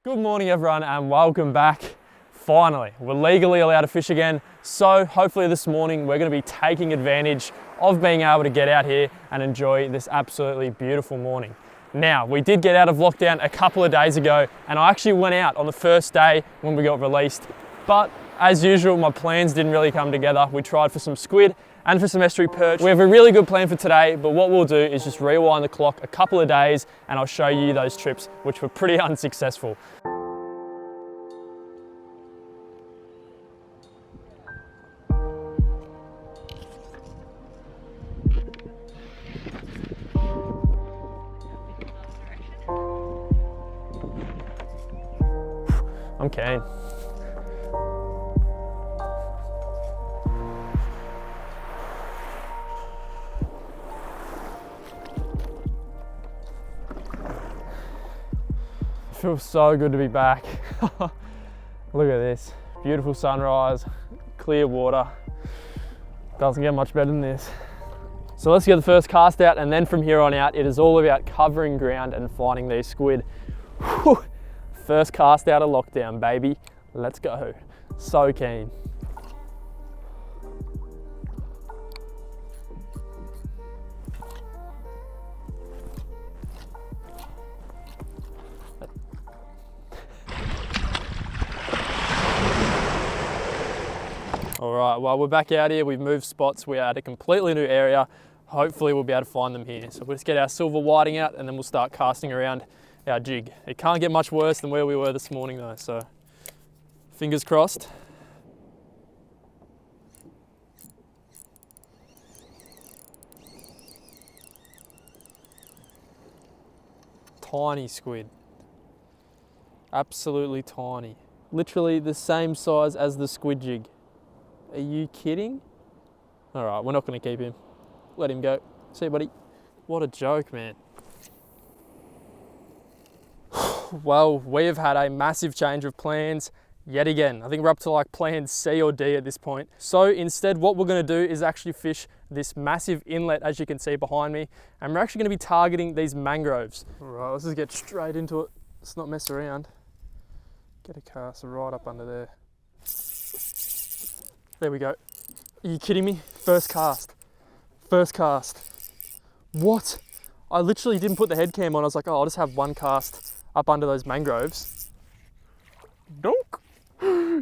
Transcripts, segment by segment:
Good morning everyone and welcome back. Finally, we're legally allowed to fish again. So hopefully this morning we're going to be taking advantage of being able to get out here and enjoy this absolutely beautiful morning. Now, we did get out of lockdown a couple of days ago and I actually went out on the first day when we got released. But as usual, my plans didn't really come together. We tried for some squid and for some estuary perch. We have a really good plan for today, but what we'll do is just rewind the clock a couple of days and I'll show you those trips, which were pretty unsuccessful. I'm keen. It feels so good to be back. Look at this, beautiful sunrise, clear water. Doesn't get much better than this. So let's get the first cast out, and then from here on out, it is all about covering ground and finding these squid. Whew. First cast out of lockdown, baby. Let's go. So keen. All right, well, we're back out here. We've moved spots. We're at a completely new area. Hopefully we'll be able to find them here. So we'll just get our silver whiting out and then we'll start casting around our jig. It can't get much worse than where we were this morning though, so fingers crossed. Tiny squid. Absolutely tiny. Literally the same size as the squid jig. Are you kidding? All right, we're not gonna keep him. Let him go. See you, buddy. What a joke, man. Well, we have had a massive change of plans yet again. I think we're up to like plan C or D at this point. So instead, what we're gonna do is actually fish this massive inlet, as you can see behind me, and we're actually gonna be targeting these mangroves. All right, let's just get straight into it. Let's not mess around. Get a cast right up under there. There we go. Are you kidding me? First cast. First cast. What? I literally didn't put the head cam on. I was like, oh, I'll just have one cast up under those mangroves. Donk.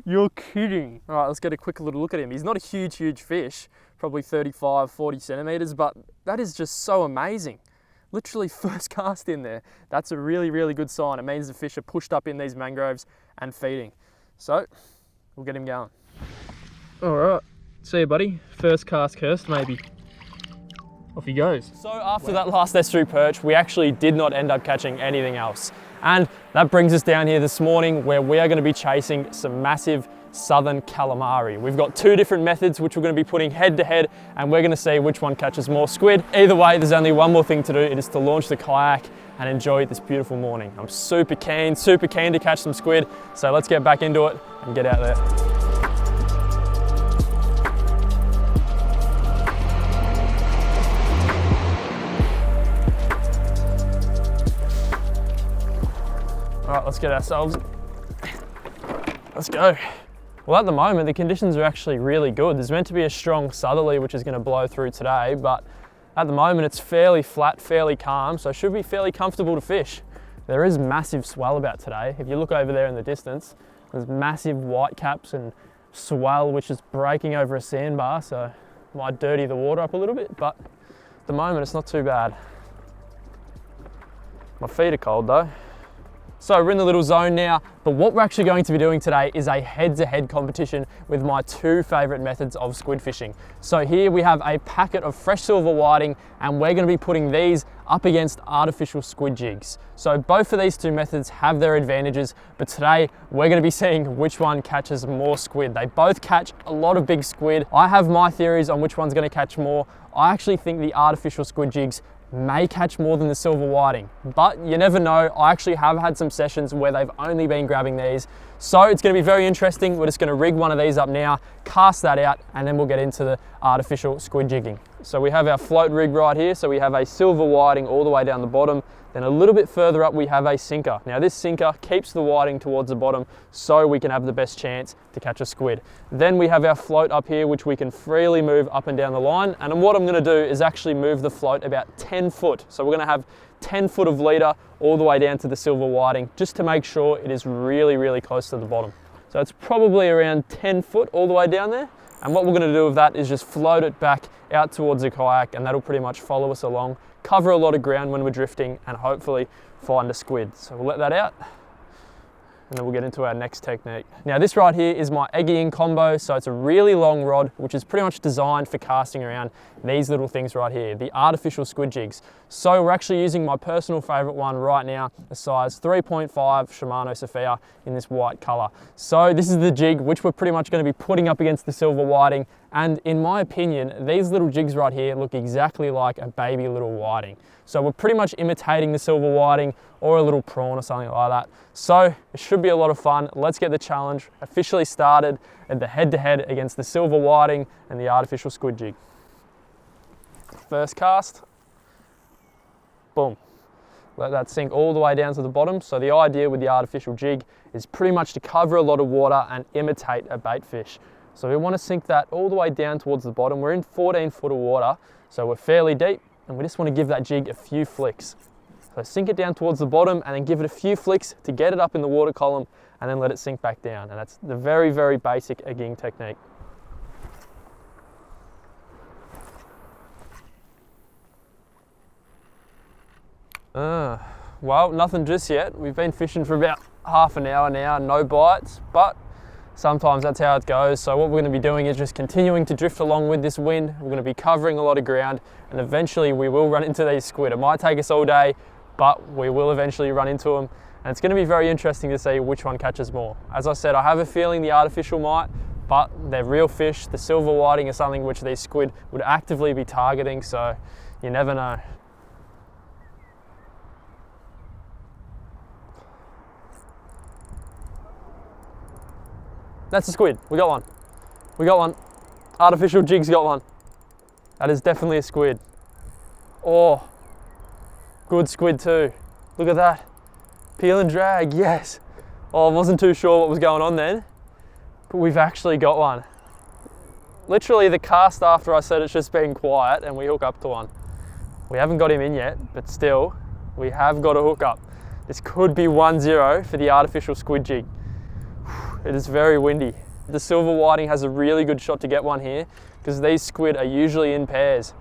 You're kidding. All right, let's get a quick little look at him. He's not a huge fish, probably 35, 40 centimeters, but that is just so amazing. Literally first cast in there. That's a really good sign. It means the fish are pushed up in these mangroves and feeding. So we'll get him going. All right, see you, buddy. First cast cursed, maybe. Off he goes. So after that last estuary perch, we actually did not end up catching anything else. And that brings us down here this morning where we are going to be chasing some massive southern calamari. We've got two different methods which we're going to be putting head to head, and we're going to see which one catches more squid. Either way, there's only one more thing to do. It is to launch the kayak and enjoy this beautiful morning. I'm super keen to catch some squid. So let's get back into it and get out there. All right, let's get ourselves, let's go. Well, at the moment, the conditions are actually really good. There's meant to be a strong southerly, which is gonna blow through today, but at the moment it's fairly flat, fairly calm, so it should be fairly comfortable to fish. There is massive swell about today. If you look over there in the distance, there's massive whitecaps and swell, which is breaking over a sandbar, so might dirty the water up a little bit, but at the moment it's not too bad. My feet are cold though. So we're in the little zone now, but what we're actually going to be doing today is a head-to-head competition with my two favorite methods of squid fishing. So here we have a packet of fresh silver whiting, and we're going to be putting these up against artificial squid jigs. So both of these two methods have their advantages, but today we're going to be seeing which one catches more squid. They both catch a lot of big squid. I have my theories on which one's going to catch more. I actually think the artificial squid jigs may catch more than the silver whiting, but you never know. I actually have had some sessions where they've only been grabbing these, so it's going to be very interesting. We're just going to rig one of these up now, cast that out, and then we'll get into the artificial squid jigging. So we have our float rig right here, so we have a silver whiting all the way down the bottom. Then a little bit further up we have a sinker. Now this sinker keeps the whiting towards the bottom so we can have the best chance to catch a squid. Then we have our float up here which we can freely move up and down the line, and what I'm going to do is actually move the float about 10 foot. So we're going to have 10 foot of leader all the way down to the silver whiting just to make sure it is really close to the bottom. So it's probably around 10 foot all the way down there. And what we're going to do with that is just float it back out towards the kayak, and that'll pretty much follow us along, cover a lot of ground when we're drifting, and hopefully find a squid. So we'll let that out, and then we'll get into our next technique. Now this right here is my eggy-in combo. So it's a really long rod, which is pretty much designed for casting around these little things right here, the artificial squid jigs. So we're actually using my personal favorite one right now, a size 3.5 Shimano Sephia in this white color. So this is the jig which we're pretty much going to be putting up against the silver whiting. And in my opinion, these little jigs right here look exactly like a baby little whiting. So we're pretty much imitating the silver whiting or a little prawn or something like that. So it should be a lot of fun. Let's get the challenge officially started at the head-to-head against the silver whiting and the artificial squid jig. First cast, boom. Let that sink all the way down to the bottom. So the idea with the artificial jig is pretty much to cover a lot of water and imitate a bait fish. So we want to sink that all the way down towards the bottom. We're in 14 foot of water, so we're fairly deep, and we just want to give that jig a few flicks. So sink it down towards the bottom and then give it a few flicks to get it up in the water column, and then let it sink back down. And that's the very basic egging technique. Well, nothing just yet. We've been fishing for about half an hour now, no bites, but sometimes that's how it goes. So what we're going to be doing is just continuing to drift along with this wind. We're going to be covering a lot of ground, and eventually we will run into these squid. It might take us all day, but we will eventually run into them. And it's going to be very interesting to see which one catches more. As I said, I have a feeling the artificial might, but they're real fish. The silver whiting is something which these squid would actively be targeting, so you never know. That's a squid. We got one. We got one. Artificial jig's got one. That is definitely a squid. Oh, good squid too. Look at that. Peel and drag, yes. Oh, I wasn't too sure what was going on then, but we've actually got one. Literally the cast after I said it's just been quiet and we hook up to one. We haven't got him in yet, but still, we have got a hook up. This could be 1-0 for the artificial squid jig. It is very windy. The silver whiting has a really good shot to get one here because these squid are usually in pairs.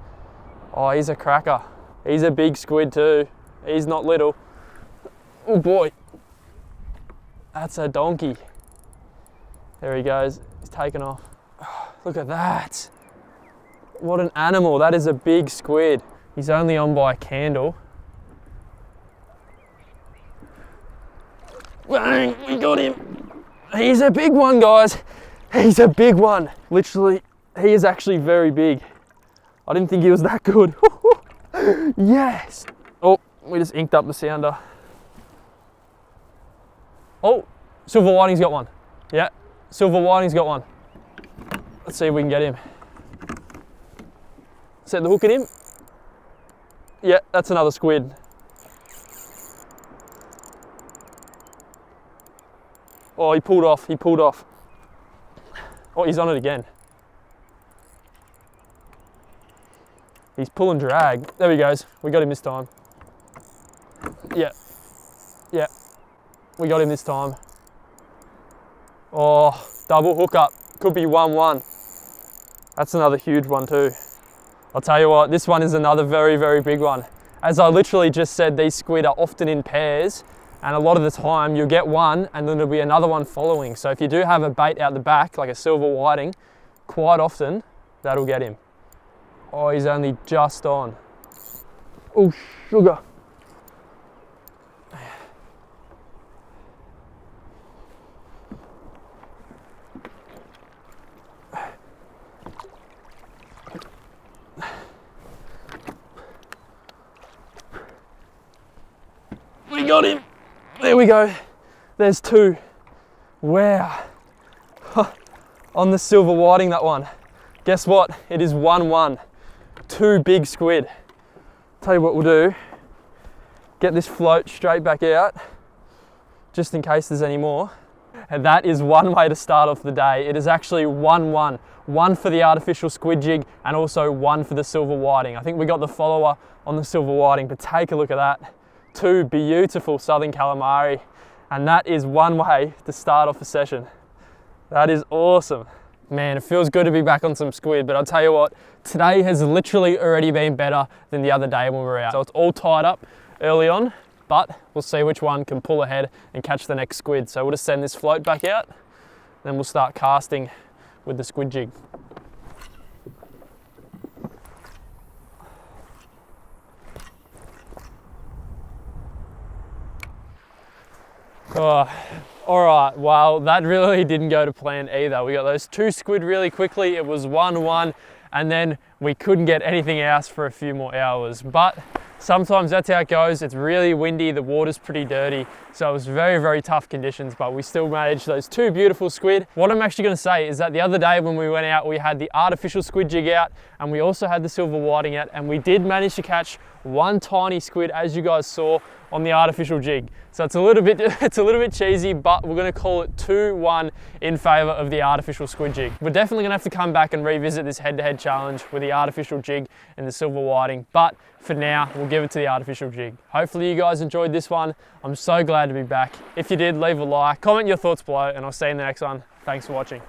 Oh, he's a cracker. He's a big squid too. He's not little. Oh boy. That's a donkey. There he goes. He's taken off. Oh, look at that. What an animal. That is a big squid. He's only on by a candle. Bang, we got him. He's a big one, guys. He's a big one. Literally, he is actually very big. I didn't think he was that good. Yes. Oh, we just inked up the sounder. Oh, silver whiting's got one. Yeah, silver whiting's got one. Let's see if we can get him. Set the hook in him. Yeah, that's another squid. Oh, he pulled off, he pulled off. Oh, he's on it again. He's pull and drag. There he goes. We got him this time. Yeah. Yeah. We got him this time. Oh, double hook up. Could be 1-1. That's another huge one too. I'll tell you what, this one is another very big one. As I literally just said, these squid are often in pairs, and a lot of the time you'll get one and then there'll be another one following. So if you do have a bait out the back, like a silver whiting, quite often that'll get him. Oh, he's only just on. Oh, sugar. We got him. There we go. There's two. Wow. On the silver whiting, that one. Guess what? It is 1-1. Two big squid. Tell you what we'll do. get this float straight back out, just in case there's any more. And that is one way to start off the day. It is actually 1-1. One for the artificial squid jig and also one for the silver whiting. I think we got the follower on the silver whiting, but take a look at that. Two beautiful southern calamari. And that is one way to start off a session. That is awesome. Man, it feels good to be back on some squid, but I'll tell you what, today has literally already been better than the other day when we were out. So it's all tied up early on, but we'll see which one can pull ahead and catch the next squid. So we'll just send this float back out, then we'll start casting with the squid jig. Oh, all right, well, that really didn't go to plan either. We got those two squid really quickly. It was 1-1, and then we couldn't get anything else for a few more hours. But sometimes that's how it goes. It's really windy, the water's pretty dirty, so it was very, very tough conditions, but we still managed those two beautiful squid. What I'm actually gonna say is that the other day when we went out, we had the artificial squid jig out, and we also had the silver whiting out, and we did manage to catch one tiny squid, as you guys saw, on the artificial jig. So it's a little bit cheesy, but we're gonna call it 2-1 in favor of the artificial squid jig. We're definitely gonna have to come back and revisit this head-to-head challenge with the artificial jig and the silver whiting, but for now, we'll give it to the artificial jig. Hopefully you guys enjoyed this one. I'm so glad to be back. If you did, leave a like, comment your thoughts below, and I'll see you in the next one. Thanks for watching.